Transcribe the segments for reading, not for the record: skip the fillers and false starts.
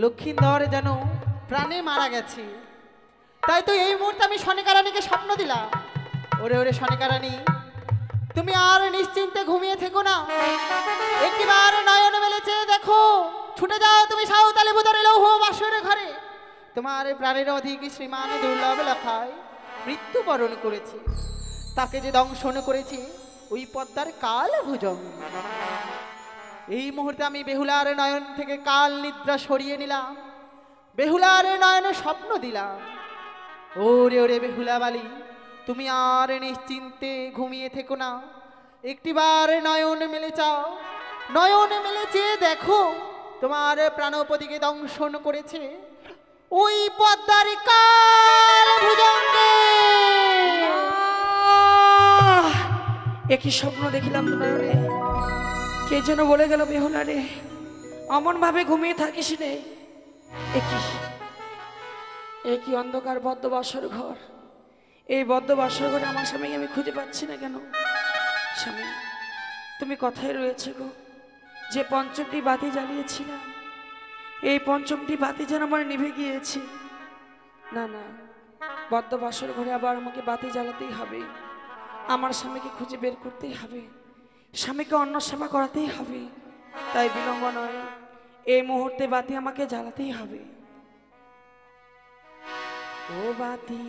লক্ষিন্দর যেন প্রাণে মারা গেছে। তাই তো এই মুহূর্তে আমি সনিকা রানীকে স্বপ্ন দিলাম, ওরে ওরে সনিকা রানী, তুমি আর নিশ্চিন্তে ঘুমিয়ে থেকো না, একটিবার নয়ন মেলেছে দেখো, ছুটে যাও তুমি সাঁওতালি বুদারে লৌহ বাসরে ঘরে। তোমার প্রাণের অধিক শ্রীমান দুর্লভ লেখায় মৃত্যুবরণ করেছে, তাকে যে দংশন করেছে ওই পদ্মার কাল ভুজঙ্গ। এই মুহূর্তে আমি বেহুলার নয়ন থেকে কাল নিদ্রা সরিয়ে নিলাম, বেহুলার নয়নে স্বপ্ন দিলাম। ওরে ওরে বেহুলা বালি, তুমি আর নিশ্চিন্তে ঘুমিয়ে থেকো না, একটিবার নয়ন মেলে চাও, নয়ন মেলে চেয়ে দেখো তোমার প্রাণপতিকে দংশন করেছে ওই পদ্মার কাল ভুজঙ্গে। একই স্বপ্ন দেখিলাম নয়নে, কে যেন বলে গেল বেহুলা রে অমন ভাবে ঘুমিয়ে থাকিস রে। একই অন্ধকার বদ্ধ বাসর ঘর, এই বদ্ধ বাসর ঘরে আমার স্বামীকে আমি খুঁজে পাচ্ছি না কেন। স্বামী তুমি কথাই রয়েছে গো, যে পঞ্চমটি বাতি জ্বালিয়েছিলাম এই পঞ্চমটি বাতি যেন আমার নিভে গিয়েছে। না না, বদ্ধ বাসর ঘরে আবার আমাকে বাতি জ্বালাতেই হবে, আমার স্বামীকে খুঁজে বের করতেই হবে, স্বামীকে অন্ন সেবা করাতেই হবে। তাই বিলম্ব নয়, এই মুহূর্তে বাতি আমাকে জ্বালাতেই হবে। ও বাতি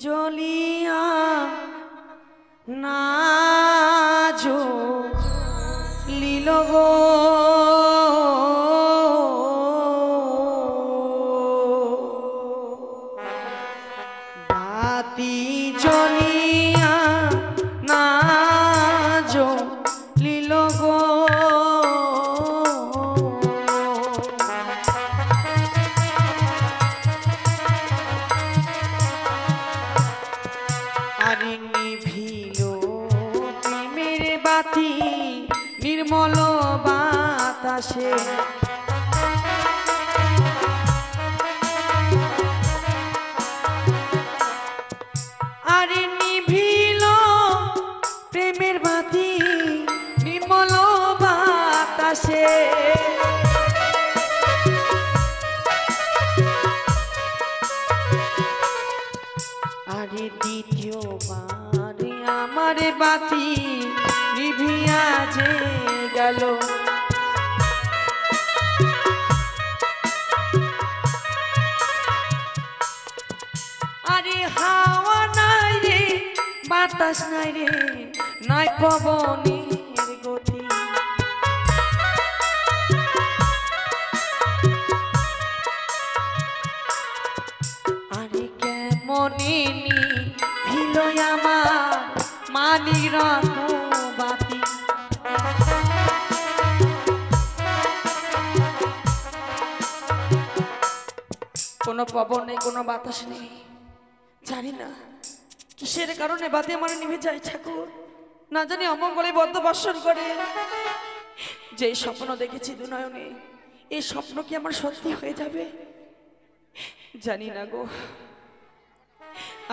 জ্বলিয়া না জ্বলিল গো, বাতি জ্বলিয়া না জ্বলিল গো, আরে নিভিল প্রেমের বাতি নির্মল বাতাসে, আরে নিভিল প্রেমের বাতি নির্মল বাতাসে, আরে দ্বিতীয়বার আমার বাতি নিভিয়া যে গেল, আরে হাওয়া নাই রে বাতাস নাই রে, নাই পবনের গতি, আরে কেমনে নিভিল আমার মানির বাতি, কোনো পবন নেই, কোনো বাতাস নেই, জানি না কিসের কারণে বাতি আমার নিভে যায় ঠাকুর। না জানি অমঙ্গলে বদ্ধ বর্ষণ করে যে স্বপ্ন দেখেছি দুনয়নে, এই স্বপ্ন কি আমার সত্যি হয়ে যাবে জানি না গো।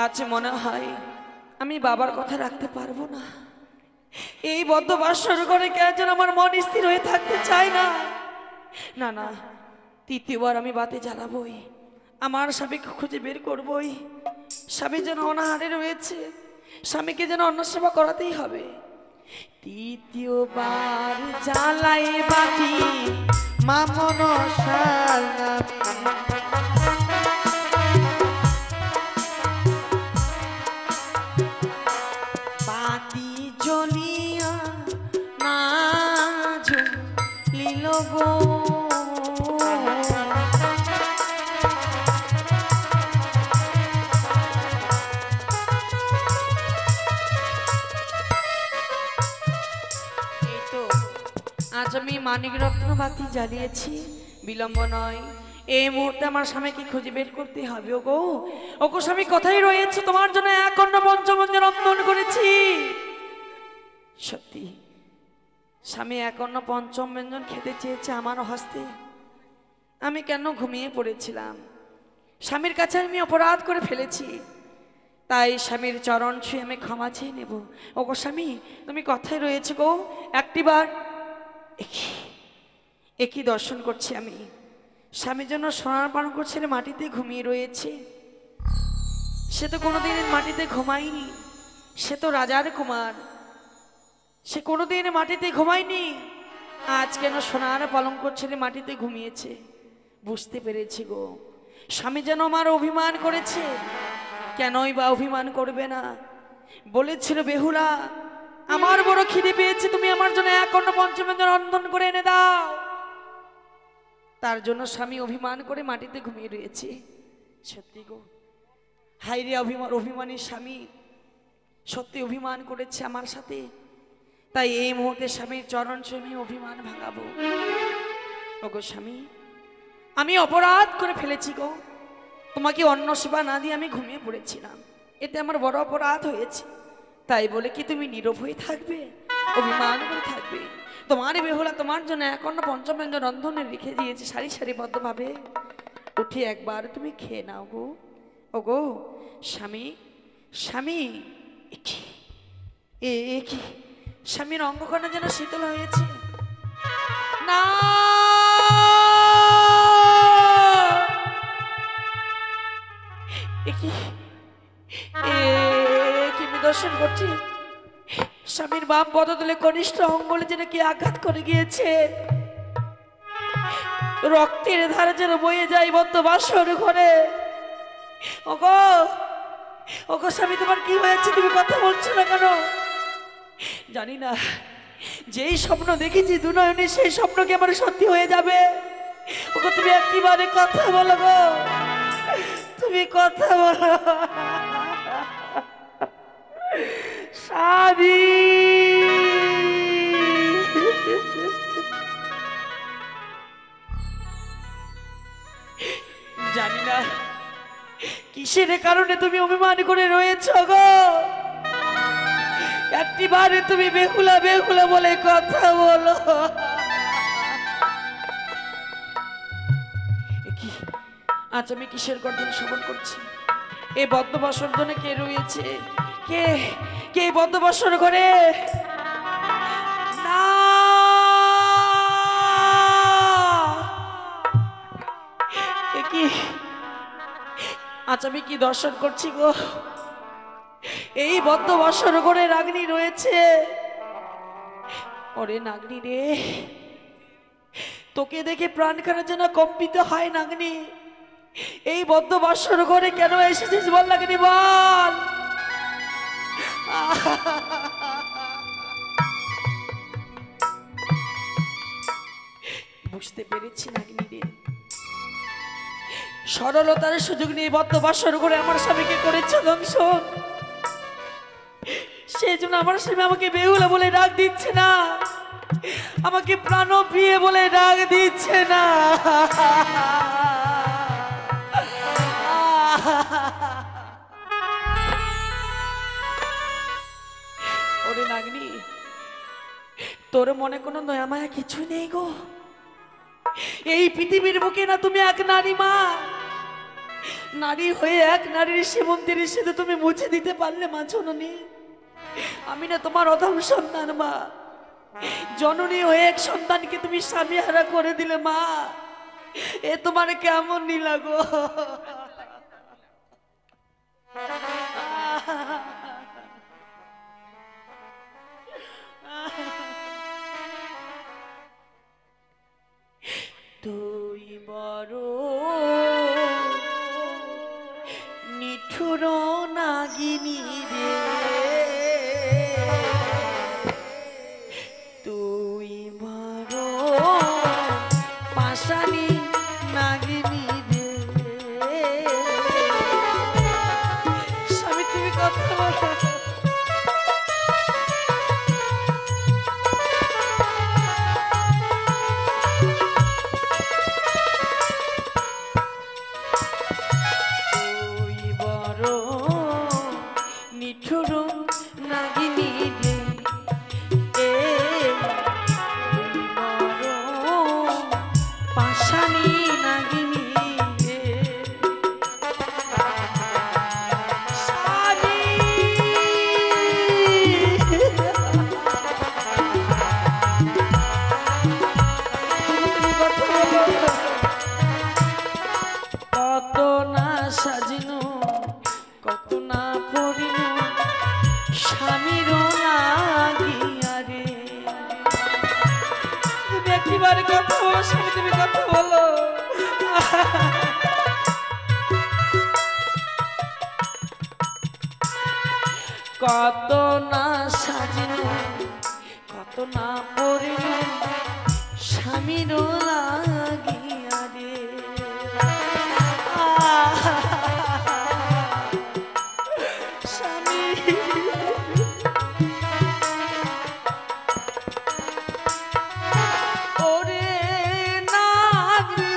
আজ মনে হয় আমি বাবার কথা রাখতে পারবো না, এই বদ্ধ বাসর ঘরে কেন যেন আমার মন স্থির হয়ে থাকতে চায় না। না না, তৃতীয়বার আমি বাতি জ্বালাবই, আমার স্বামীকে খুঁজে বের করবই। স্বামী যেন অনাহারে রয়েছে, স্বামীকে যেন অন্ন সেবা করাতেই হবে। তৃতীয়বার জ্বালাই বাতি মা মনসার নামে, বাতি জ্বলিয়া না জ্বলিল গো, আজ আমি মানিক রত্ন বাতি জ্বালিয়েছি, বিলম্ব নয়, এই মুহূর্তে আমার স্বামীকে খুঁজে বের করতে হবে। ওগো ওগো স্বামী কোথায় রয়েছে, তোমার জন্য এক অন্ন পঞ্চমঞ্জে রন্ধন করেছি। সত্যি স্বামী এক অন্ন পঞ্চম ব্যঞ্জন খেতে চেয়েছে আমার হস্তে, আমি কেন ঘুমিয়ে পড়েছিলাম, স্বামীর কাছে আমি অপরাধ করে ফেলেছি, তাই স্বামীর চরণ ছুঁয়ে আমি ক্ষমা চেয়ে নেব। ওগো স্বামী তুমি কোথায় রয়েছে গো, একটিবার একই দর্শন করছি আমি, স্বামীর জন্য সোনার পান করছে মাটিতে ঘুমিয়ে রয়েছে। সে তো কোনোদিন মাটিতে ঘুমায়নি, সে তো রাজার কুমার, সে কোনোদিন মাটিতে ঘুমায়নি। আজ কেন সোনার পালঙ্ক ছেড়ে মাটিতে ঘুমিয়েছে? বুঝতে পেরেছি গো, স্বামী যেন আমার অভিমান করেছে। কেনই বা অভিমান করবে না? বলেছিল বেহুলা, আমার বড় খিদে পেয়েছে, তুমি আমার জন্য এক অন্ন পঞ্চমেন্দ্র রন্ধন করে এনে দাও। তার জন্য স্বামী অভিমান করে মাটিতে ঘুমিয়ে রয়েছে। সত্যি গো, হাইরে অভিমানী স্বামী সত্যি অভিমান করেছে আমার সাথে। তাই এই মুহূর্তে স্বামীর চরণ ছুঁয়ে অভিমান ভাঙাবো। ওগো স্বামী, আমি অপরাধ করে ফেলেছি গো, তোমাকে অন্ন সেবা না দিয়ে আমি ঘুমিয়ে পড়েছিলাম, এতে আমার বড় অপরাধ হয়েছে। তাই বলে কি তুমি নীরব হয়ে থাকবে, অভিমান করে থাকবে? তোমার বেহুলা তোমার জন্য এক অন্ন পঞ্চমেন্দ্র রন্ধনে রেখে দিয়েছে সারি সারিবদ্ধভাবে, উঠে একবার তুমি খেয়ে নাও গো। ওগো স্বামী, স্বামী, এ কি স্বামীর অঙ্গকণা যেন শীতল হয়েছে। না, কি দর্শন করছি? স্বামীর বাম পদতলে কনিষ্ঠ অঙ্গলে যেন কি আঘাত করে গিয়েছে। রক্তের ধারে যেন বয়ে যায় বদ্ধ বাসর ঘরে। ওগো, ওগো স্বামী, তোমার কি হয়েছে? তুমি কথা বলছো না কেন? জানি না, যেই স্বপ্ন দেখেছি দুনয়নে সেই স্বপ্ন কি আমার সত্যি হয়ে যাবে? ওগো তুমি একটিবারে কথা বলো গো, তুমি কথা বলো। স্বামী, জানি না কিসের কারণে তুমি অভিমান করে রয়েছ গো। একটিবারে তুমি বেহুলা বেহুলা বলে কথা বলো। কি আজ আমি কিসের গর্জন শ্রবণ করছি? এই বদ্ধবাসর ধনে কে রয়েছে? কে কে বদ্ধবাসর ঘরে? না, কি আজ আমি কি দর্শন করছি গো? এই বদ্ধবাসর ঘরে নাগনি রয়েছে। ওরে নাগনি রে, তোকে দেখে প্রাণখানা যেন কম্পিত হয় নাগনি। এই বদ্ধবাসর ঘরে কেন এসেছিস বল নাগনি, বল। বুঝতে পেরেছি নাগনি রে, সরলতার সুযোগ নিয়ে বদ্ধবাসর ঘরে আমার স্বামীকে করেছে দংশন। সেই জন্য আমার স্বামী আমাকে বেহুলা বলে ডাক দিচ্ছে না, আমাকে প্রাণপ্রিয় বলে ডাক দিচ্ছে না। ওরে নাগনি, তোর মনে কোনো দয়া মায়া কিছু নেই গো? এই পৃথিবীর বুকে না তুমি এক নারী মা, নারী হয়ে এক নারীর সীমন্তের সেতু তুমি মুছে দিতে পারলে মা জননী। আমি না তোমার অধম সন্তান মা, জননী হয়ে এক সন্তানকে তুমি স্বামী হারা করে দিলে মা, এ তোমার কেমন নীলা গো? তুই বড় নিঠুর নাগিনী রে, তুই বড় পাশানি নাগিনী রে। স্বামী তুমি কথা বলো। কত না সাজিনো কত না পড়িনো স্বামীর লাগিয়া রে স্বামী ওরে নাগরি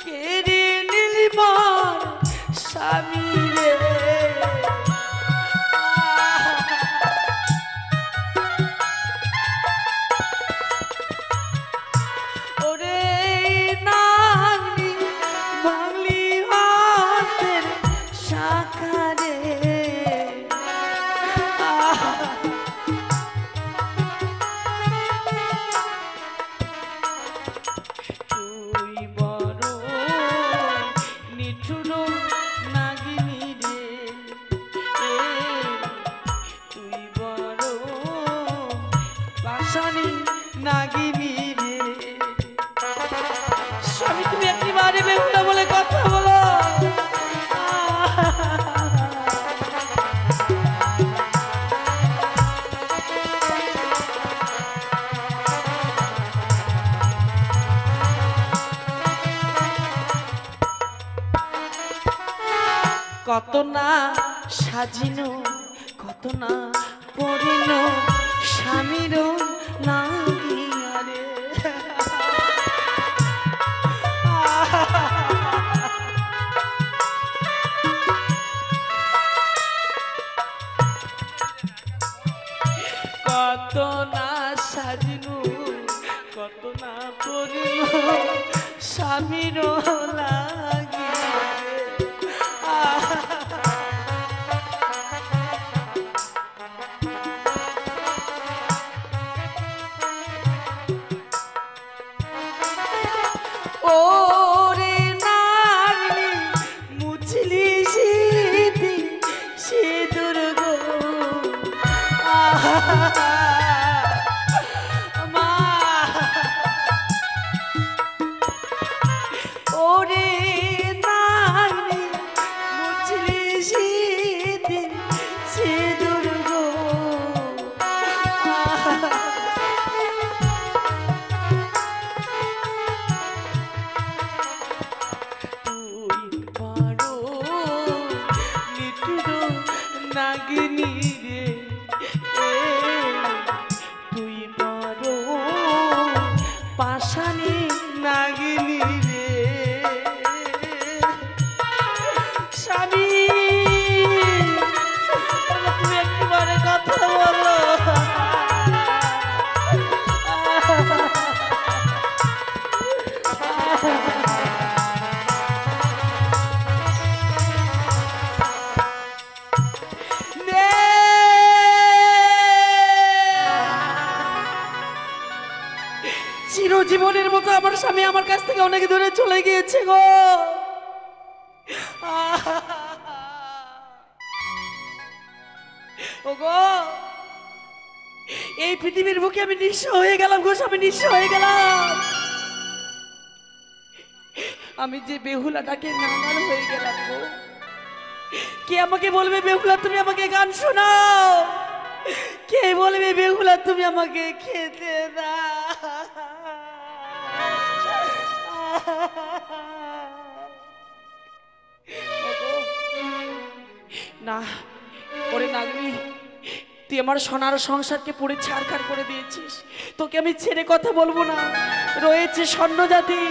কেড়ে নিলি মোর স্বামী রে ওরে নাগরি বাংলি হাতের শাখা রে তুই বড় নিঠুর নাগিনী রে তুই বড় পাশানি নাগিনী রে স্বামী তুমি একেবারে বেহুলা বলে কথা বলো কত না সাজিনো কত না পড়িনো স্বামীর লাগিয়া রে কত না সাজিনো কত না পড়িনো স্বামীর লাগিয়া রে ওরে নাগনি মুছলি সিদ্ধি সিঁদুর গো মা ওরে নাগনি মুছলি সিদ্ধি সিঁদুর গো নাগিনী রে তুই বড় পাশানি নাগিনী রে স্বামী তুমি একবারে কথা বলো চিরজীবনের মতো আমার স্বামী আমার কাছ থেকে অনেক দূরে চলে গিয়েছে গো ওগো এই পৃথিবীর বুকে আমি নিঃস্ব হয়ে গেলাম গো স্বামী নিঃস্ব হয়ে গেলাম আমি যে বেহুলাটাকে নানার হয়ে গেলাম গো কে আমাকে বলবে বেহুলা তুমি আমাকে গান শোনাও কে বলবে বেহুলা তুমি আমাকে খেতে দাও না ওরে নাগনি তুই আমার সোনার সংসারকে পুরো ছাড়খাড় করে দিয়েছিস তোকে আমি ছেড়ে কথা বলবো না রয়েছে স্বর্ণজাতি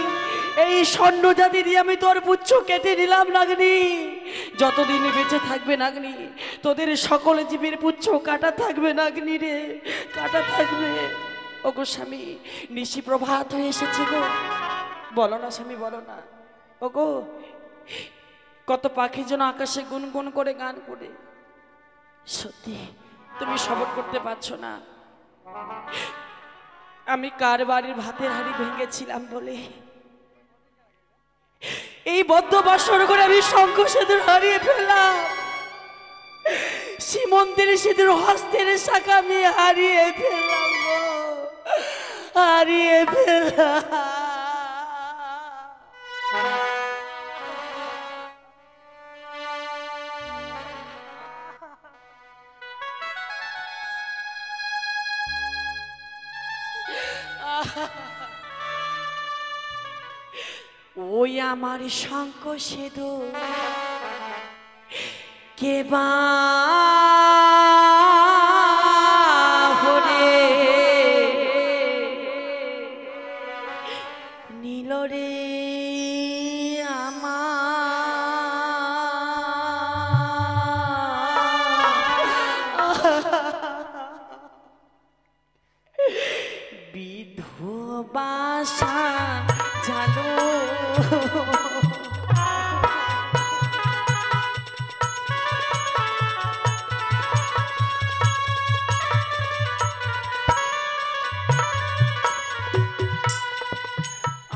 এই স্বর্ণজাতি দিয়ে আমি তোর পুচ্ছ কেটে নিলাম নাগনি যতদিন বেঁচে থাকবে নাগনি তোদের সকল জীবের পুচ্ছ কাটা থাকবে নাগনি রে কাটা থাকবে ওগো স্বামী নিশি প্রভাত হয়ে এসেছে গো বলো না স্বামী বলো না ওগো কত পাখি যেন আকাশে গুনগুন করে গান করে সত্যি তুমি সবর করতে পারছো না আমি কার বাড়ির ভাতের হাঁড়ি ভেঙেছিলাম বলে এই বদ্ধ বৎসর করে আমি শঙ্খ সিঁদুর হারিয়ে ফেললাম সীমন্তের সিঁদুর হস্তের শাখা আমি হারিয়ে ফেললাম গো হারিয়ে ফেললাম ওই আমার শঙ্খ সেদু কে বা হরে নীল রে বিধবাসা জানো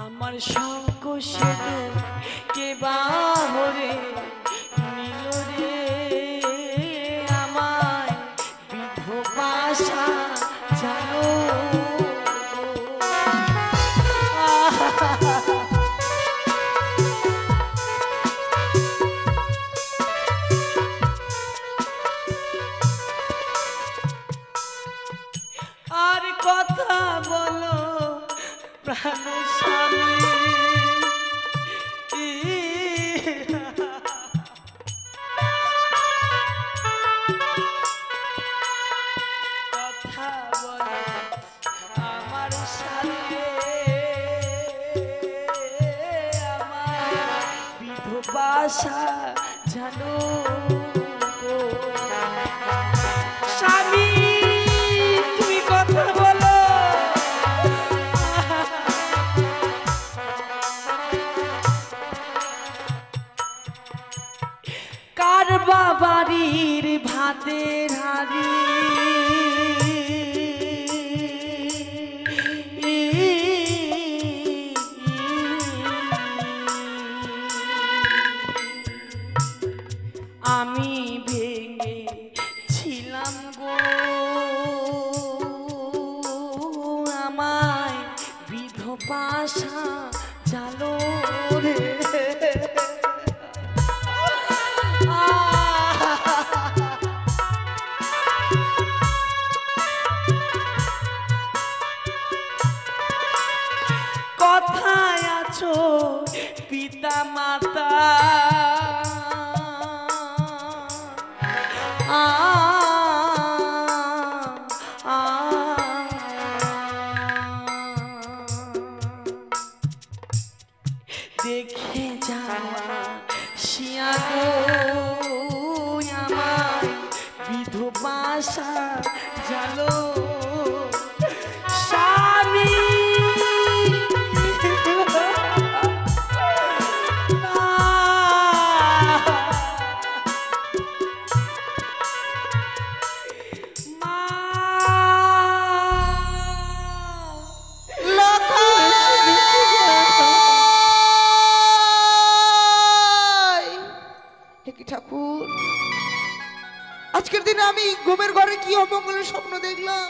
আমার শঙ্খ সেতু কে বাহরে নীল রে আমায় বিধবাসা জানো আর কথা বলো প্রাণ স্বামী কথা বলো আমার সাথে আমার বিধবাসা জানো স্বামী তুমি কথা বলো কার বাবারির ভাতের হাড়ি আমি ভেঙে ছিলাম গো আমায় বিধবাসা জালো রে কথায় আছো পিতা মাতা দেখে যাওয়া শিয়াগো আমায় বিধবাসা জালো স্বামী ঠাকুর, আজকের দিনে আমি ঘুমের ঘরে কি অমঙ্গলের স্বপ্ন দেখলাম।